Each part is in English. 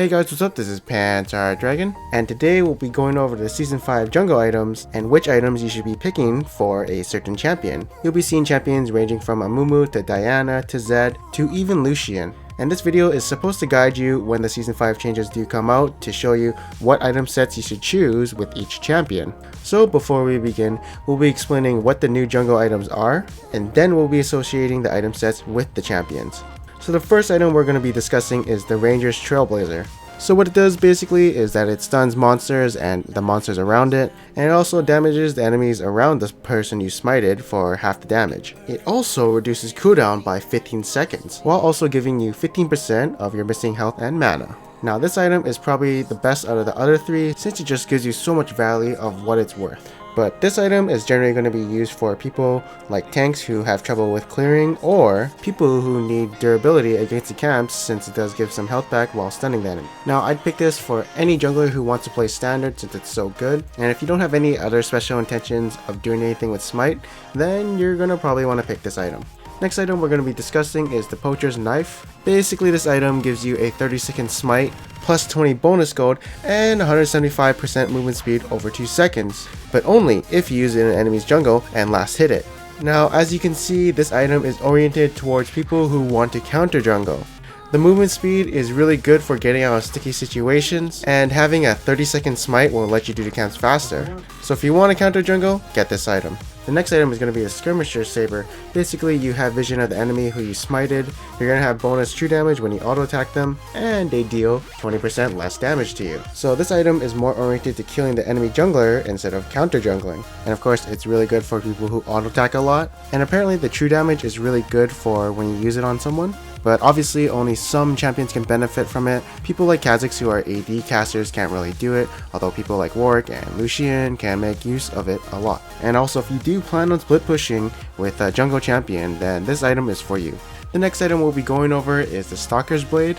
Hey guys, what's up? This is Pantar Dragon, and today we'll be going over the Season 5 jungle items and which items you should be picking for a certain champion. You'll be seeing champions ranging from Amumu to Diana to Zed to even Lucian. And this video is supposed to guide you when the Season 5 changes do come out to show you what item sets you should choose with each champion. So before we begin, we'll be explaining what the new jungle items are, and then we'll be associating the item sets with the champions. So the first item we're going to be discussing is the Ranger's Trailblazer. So what it does basically is that it stuns monsters and the monsters around it, and it also damages the enemies around the person you smited for half the damage. It also reduces cooldown by 15 seconds, while also giving you 15% of your missing health and mana. Now this item is probably the best out of the other three since it just gives you so much value of what it's worth. But this item is generally going to be used for people like tanks who have trouble with clearing, or people who need durability against the camps since it does give some health back while stunning the enemy. Now I'd pick this for any jungler who wants to play standard since it's so good, and if you don't have any other special intentions of doing anything with smite, then you're going to probably want to pick this item. Next item we're going to be discussing is the Poacher's Knife. Basically this item gives you a 30-second smite, plus 20 bonus gold, and 175% movement speed over 2 seconds, but only if you use it in an enemy's jungle and last hit it. Now as you can see, this item is oriented towards people who want to counter jungle. The movement speed is really good for getting out of sticky situations, and having a 30-second smite will let you do the camps faster. So if you want to counter jungle, get this item. The next item is going to be a Skirmisher's Saber. Basically you have vision of the enemy who you smited, you're going to have bonus true damage when you auto attack them, and they deal 20% less damage to you. So this item is more oriented to killing the enemy jungler instead of counter jungling. And of course it's really good for people who auto attack a lot, and apparently the true damage is really good for when you use it on someone. But obviously only some champions can benefit from it. People like Kha'Zix who are AD casters can't really do it, although people like Warwick and Lucian can make use of it a lot. And also if you do plan on split pushing with a jungle champion, then this item is for you. The next item we'll be going over is the Stalker's Blade.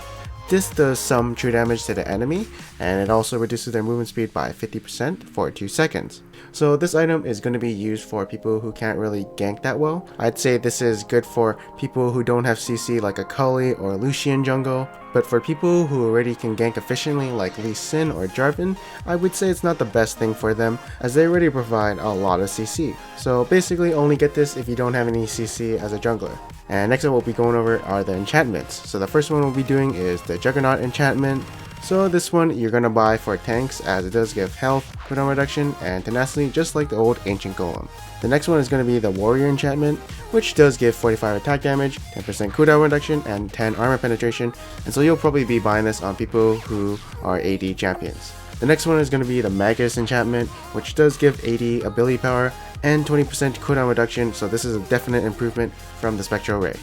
This does some true damage to the enemy, and it also reduces their movement speed by 50% for 2 seconds. So this item is going to be used for people who can't really gank that well. I'd say this is good for people who don't have CC like a Cully or Lucian jungle, but for people who already can gank efficiently like Lee Sin or Jarvan, I would say it's not the best thing for them as they already provide a lot of CC. So basically only get this if you don't have any CC as a jungler. And next up we'll be going over are the enchantments. So the first one we'll be doing is the Juggernaut enchantment. So this one you're gonna buy for tanks as it does give health, cooldown reduction, and tenacity just like the old ancient golem. The next one is going to be the Warrior enchantment, which does give 45 attack damage, 10% cooldown reduction, and 10 armor penetration, and so you'll probably be buying this on people who are AD champions. The next one is going to be the Magus enchantment, which does give 80 ability power and 20% cooldown reduction, so this is a definite improvement from the Spectral Ray.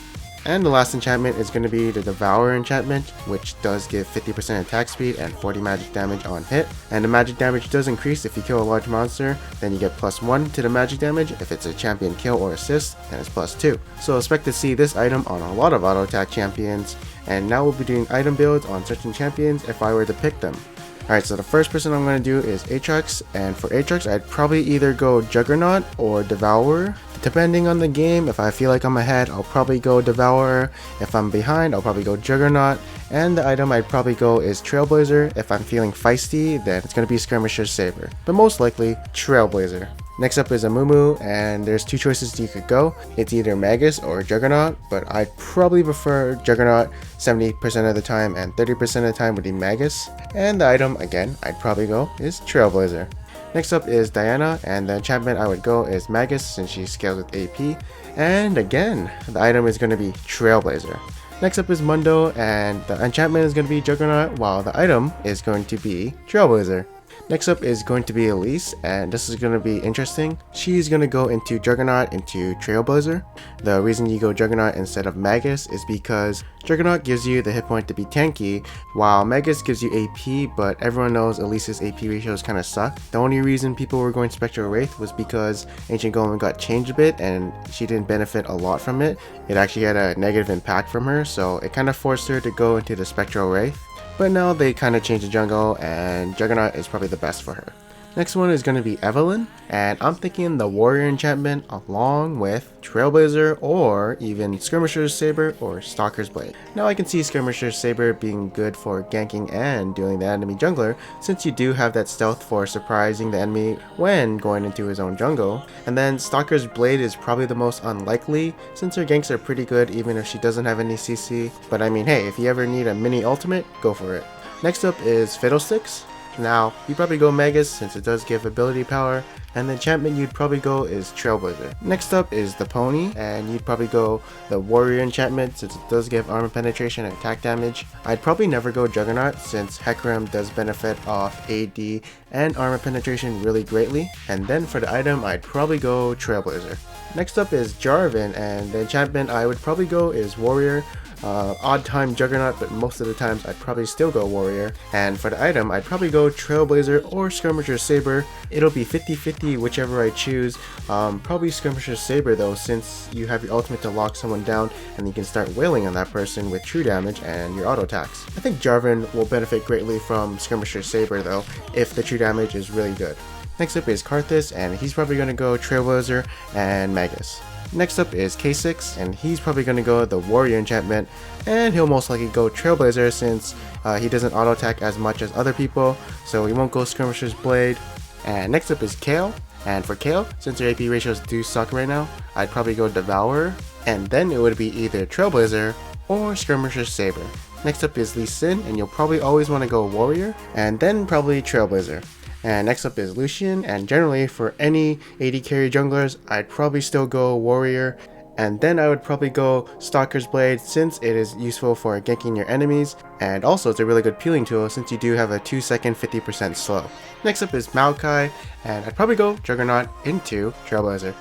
And the last enchantment is going to be the Devourer enchantment, which does give 50% attack speed and 40 magic damage on hit. And the magic damage does increase if you kill a large monster, then you get +1 to the magic damage. If it's a champion kill or assist, then it's +2. So expect to see this item on a lot of auto attack champions, and now we'll be doing item builds on certain champions if I were to pick them. Alright, so the first person I'm going to do is Aatrox, and for Aatrox I'd probably either go Juggernaut or Devourer. Depending on the game, if I feel like I'm ahead, I'll probably go Devourer. If I'm behind, I'll probably go Juggernaut. And the item I'd probably go is Trailblazer. If I'm feeling feisty, then it's going to be Skirmisher's Saber. But most likely, Trailblazer. Next up is Amumu, and there's two choices you could go. It's either Magus or Juggernaut, but I'd probably prefer Juggernaut 70% of the time, and 30% of the time would be Magus. And the item, again, I'd probably go is Trailblazer. Next up is Diana, and the enchantment I would go is Magus since she scales with AP. And again, the item is going to be Trailblazer. Next up is Mundo, and the enchantment is going to be Juggernaut, while the item is going to be Trailblazer. Next up is going to be Elise, and this is going to be interesting. She's going to go into Juggernaut into Trailblazer. The reason you go Juggernaut instead of Magus is because Juggernaut gives you the hit point to be tanky, while Magus gives you AP, but everyone knows Elise's AP ratios kind of suck. The only reason people were going Spectral Wraith was because Ancient Golem got changed a bit and she didn't benefit a lot from it. It actually had a negative impact from her, so it kind of forced her to go into the Spectral Wraith. But now they kind of changed the jungle, and Juggernaut is probably the best for her. Next one is going to be Evelynn, and I'm thinking the Warrior enchantment along with Trailblazer or even Skirmisher's Saber or Stalker's Blade. Now I can see Skirmisher's Saber being good for ganking and dealing the enemy jungler, since you do have that stealth for surprising the enemy when going into his own jungle. And then Stalker's Blade is probably the most unlikely, since her ganks are pretty good even if she doesn't have any CC. But I mean, hey, if you ever need a mini ultimate, go for it. Next up is Fiddlesticks. Now, you'd probably go Magus since it does give ability power, and the enchantment you'd probably go is Trailblazer. Next up is the Pony, and you'd probably go the Warrior enchantment since it does give armor penetration and attack damage. I'd probably never go Juggernaut since Hecarim does benefit off AD and armor penetration really greatly. And then for the item, I'd probably go Trailblazer. Next up is Jarvan, and the enchantment I would probably go is Warrior. Odd time Juggernaut, but most of the times I'd probably still go Warrior. And for the item, I'd probably go Trailblazer or Skirmisher's Saber. It'll be 50-50 whichever I choose. Probably Skirmisher's Saber though, since you have your ultimate to lock someone down and you can start wailing on that person with true damage and your auto attacks. I think Jarvan will benefit greatly from Skirmisher's Saber though, if the true damage is really good. Next up is Karthus, and he's probably going to go Trailblazer and Magus. Next up is Kha'Zix, and he's probably going to go the Warrior enchantment, and he'll most likely go Trailblazer since he doesn't auto attack as much as other people, so he won't go Skirmisher's Blade. And next up is Kayle, and for Kayle, since her AP ratios do suck right now, I'd probably go Devourer, and then it would be either Trailblazer or Skirmisher's Saber. Next up is Lee Sin, and you'll probably always want to go Warrior, and then probably Trailblazer. And next up is Lucian, and generally for any AD carry junglers, I'd probably still go Warrior, and then I would probably go Stalker's Blade since it is useful for ganking your enemies, and also it's a really good peeling tool since you do have a 2-second 50% slow. Next up is Maokai, and I'd probably go Juggernaut into Trailblazer.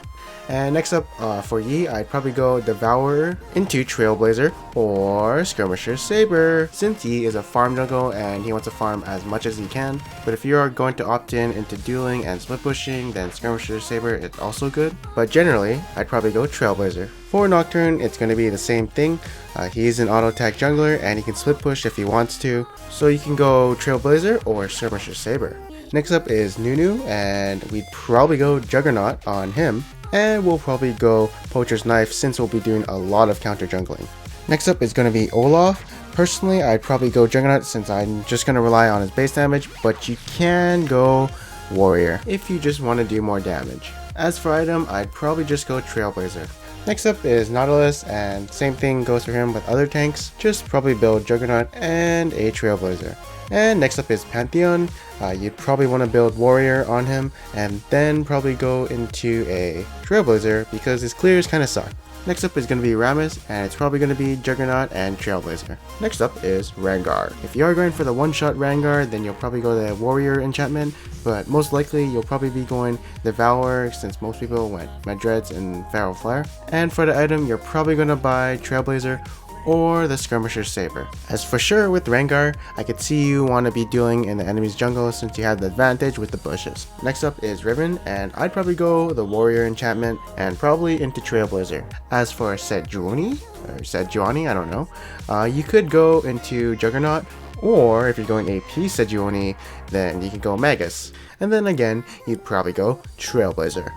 And next up for Yi, I'd probably go Devourer into Trailblazer or Skirmisher's Saber, since Yi is a farm jungle and he wants to farm as much as he can. But if you are going to opt in into dueling and split pushing, then Skirmisher's Saber is also good. But generally, I'd probably go Trailblazer. For Nocturne, it's going to be the same thing. He's an auto attack jungler and he can split push if he wants to, so you can go Trailblazer or Skirmisher's Saber. Next up is Nunu, and we'd probably go Juggernaut on him. And we'll probably go Poacher's Knife since we'll be doing a lot of counter jungling. Next up is going to be Olaf. Personally, I'd probably go Juggernaut since I'm just going to rely on his base damage, but you can go Warrior if you just want to do more damage. As for item, I'd probably just go Trailblazer. Next up is Nautilus, and same thing goes for him with other tanks, just probably build Juggernaut and a Trailblazer. And next up is Pantheon. You'd probably want to build Warrior on him and then probably go into a Trailblazer because his clears kind of suck. Next up is going to be Rammus, and it's probably going to be Juggernaut and Trailblazer. Next up is Rengar. If you are going for the one-shot Rengar, then you'll probably go the Warrior enchantment, but most likely you'll probably be going Devourer since most people went Madreds and Feral Flare. And for the item, you're probably going to buy Trailblazer or the Skirmisher's Saber. As for sure with Rengar, I could see you want to be dueling in the enemy's jungle since you have the advantage with the bushes. Next up is Riven, and I'd probably go the Warrior enchantment and probably into Trailblazer. As for Sejuani, I don't know, you could go into Juggernaut, or if you're going AP Sejuani, then you can go Magus. And then again, you'd probably go Trailblazer.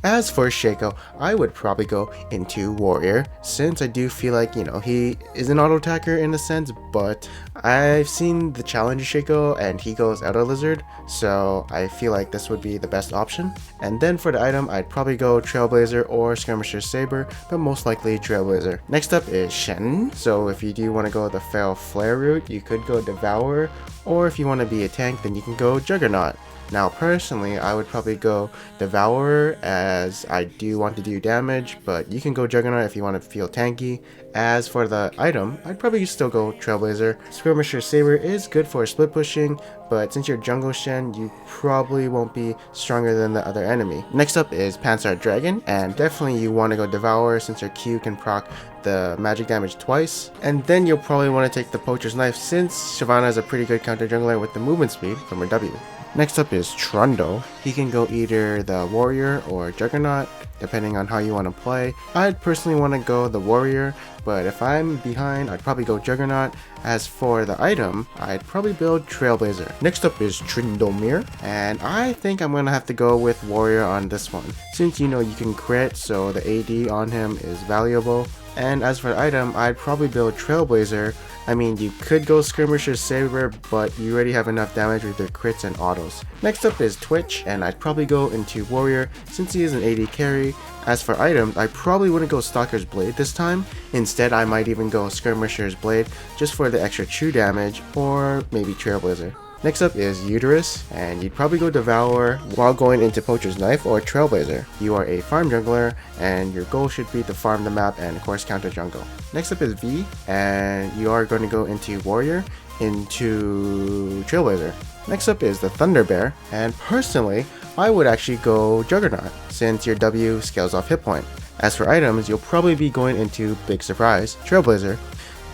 As for Shaco, I would probably go into Warrior, since I do feel like, he is an auto attacker in a sense, but I've seen the Challenger Shaco and he goes Outer Lizard, so I feel like this would be the best option. And then for the item, I'd probably go Trailblazer or Skirmisher's Saber, but most likely Trailblazer. Next up is Shen, so if you do want to go the Feral Flare route, you could go Devourer, or if you want to be a tank, then you can go Juggernaut. Now personally, I would probably go Devourer as I do want to do damage, but you can go Juggernaut if you want to feel tanky. As for the item, I'd probably still go Trailblazer. Skirmisher's Saber is good for split pushing, but since you're jungle Shen, you probably won't be stronger than the other enemy. Next up is Pansar Dragon, and definitely you want to go Devourer since your Q can proc the magic damage twice. And then you'll probably want to take the Poacher's Knife since Shyvana is a pretty good counter jungler with the movement speed from her W. Next up is Trundle. He can go either the Warrior or Juggernaut, depending on how you want to play. I'd personally want to go the Warrior, but if I'm behind, I'd probably go Juggernaut. As for the item, I'd probably build Trailblazer. Next up is Tryndamere, and I think I'm going to have to go with Warrior on this one, since you know you can crit, so the AD on him is valuable. And as for the item, I'd probably build Trailblazer. I mean, you could go Skirmisher's Saber, but you already have enough damage with your crits and autos. Next up is Twitch, and I'd probably go into Warrior since he is an AD carry. As for items, I probably wouldn't go Stalker's Blade this time. Instead, I might even go Skirmisher's Blade just for the extra true damage, or maybe Trailblazer. Next up is Uterus, and you'd probably go Devour while going into Poacher's Knife or Trailblazer. You are a farm jungler, and your goal should be to farm the map and of course counter jungle. Next up is V, and you are going to go into Warrior, into Trailblazer. Next up is the Thunder Bear, and personally, I would actually go Juggernaut, since your W scales off hit point. As for items, you'll probably be going into Big Surprise, Trailblazer.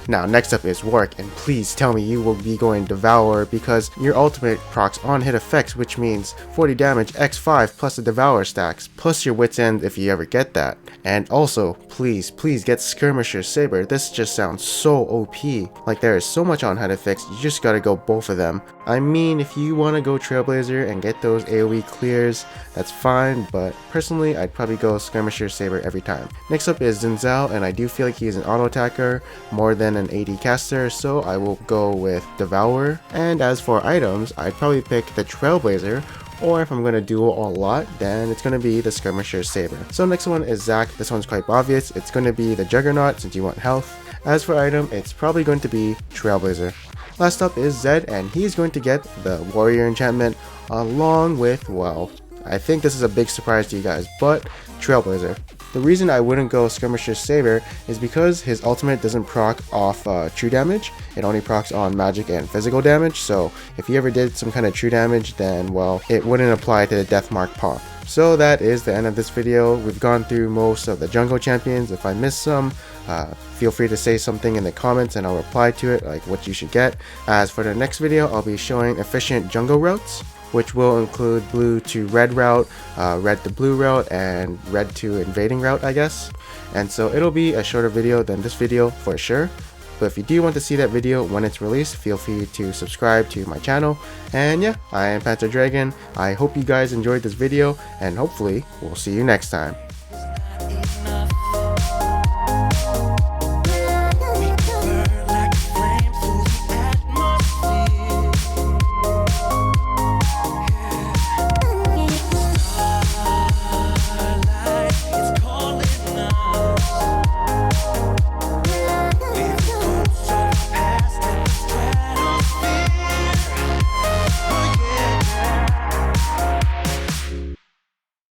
Now next up is Warwick, and please tell me you will be going Devour because your ultimate procs on hit effects, which means 40 damage x5 plus the Devour stacks, plus your Wit's End if you ever get that. And also, please get Skirmisher's Saber. This just sounds so OP. Like there is so much on hit effects, you just gotta go both of them. I mean, if you want to go Trailblazer and get those AoE clears, that's fine, but personally I'd probably go Skirmisher's Saber every time. Next up is Zinzal, and I do feel like he is an auto attacker more than an AD caster, so I will go with Devour. And as for items, I'd probably pick the Trailblazer, or if I'm going to duel a lot, then it's going to be the Skirmisher's Saber. So next one is Zac. This one's quite obvious. It's going to be the Juggernaut since you want health. As for item, it's probably going to be Trailblazer. Last up is Zed, and he's going to get the Warrior enchantment along with, well, I think this is a big surprise to you guys, but Trailblazer. The reason I wouldn't go Skirmisher's Saber is because his ultimate doesn't proc off true damage. It only procs on magic and physical damage, so if he ever did some kind of true damage, then well, it wouldn't apply to the Deathmark pop. So that is the end of this video. We've gone through most of the jungle champions. If I missed some, feel free to say something in the comments and I'll reply to it, like what you should get. As for the next video, I'll be showing efficient jungle routes, which will include blue to red route, red to blue route, and red to invading route, I guess. And so it'll be a shorter video than this video for sure. But if you do want to see that video when it's released, feel free to subscribe to my channel. And yeah, I am Panther Dragon. I hope you guys enjoyed this video, and hopefully we'll see you next time.